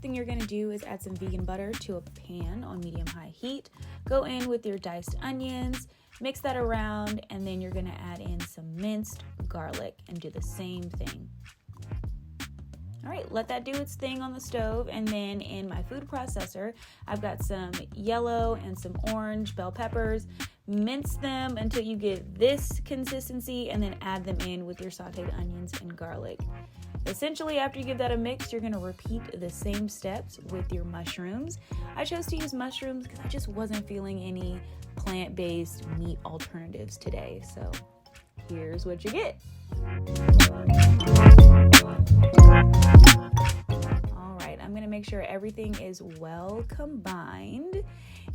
thing you're going to do is add some vegan butter to a pan on medium-high heat. Go in with your diced onions, mix that around, and then you're going to add in some minced garlic and do the same thing. All right, let that do its thing on the stove, and then in my food processor, I've got some yellow and some orange bell peppers. Mince them until you get this consistency, and then add them in with your sauteed onions and garlic. Essentially, after you give that a mix, you're gonna repeat the same steps with your mushrooms. I chose to use mushrooms because I just wasn't feeling any plant-based meat alternatives today, so here's what you get. All right, I'm gonna make sure everything is well combined,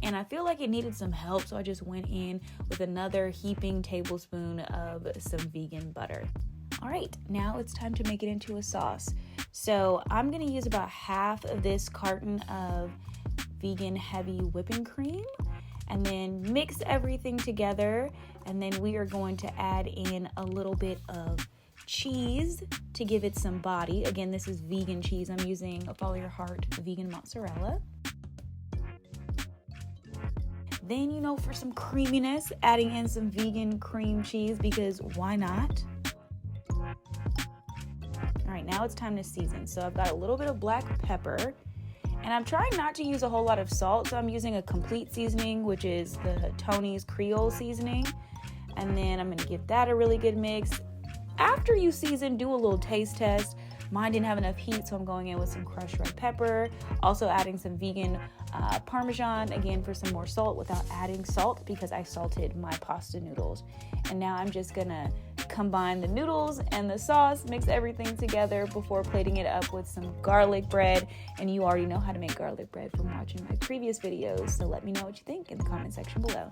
and I feel like it needed some help, so I just went in with another heaping tablespoon of some vegan butter. All right, now it's time to make it into a sauce. So I'm gonna use about half of this carton of vegan heavy whipping cream, and then mix everything together, and then we are going to add in a little bit of cheese to give it some body. Again, this is vegan cheese. I'm using a Follow Your Heart vegan mozzarella. Then, for some creaminess, adding in some vegan cream cheese, because why not? All right, now it's time to season. So I've got a little bit of black pepper, and I'm trying not to use a whole lot of salt, so I'm using a complete seasoning, which is the Tony's Creole seasoning. And then I'm gonna give that a really good mix. After you season, do a little taste test. Mine didn't have enough heat, so I'm going in with some crushed red pepper. Also adding some vegan Parmesan, again, for some more salt without adding salt because I salted my pasta noodles. And now I'm just gonna combine the noodles and the sauce, mix everything together before plating it up with some garlic bread. And you already know how to make garlic bread from watching my previous videos, so let me know what you think in the comment section below.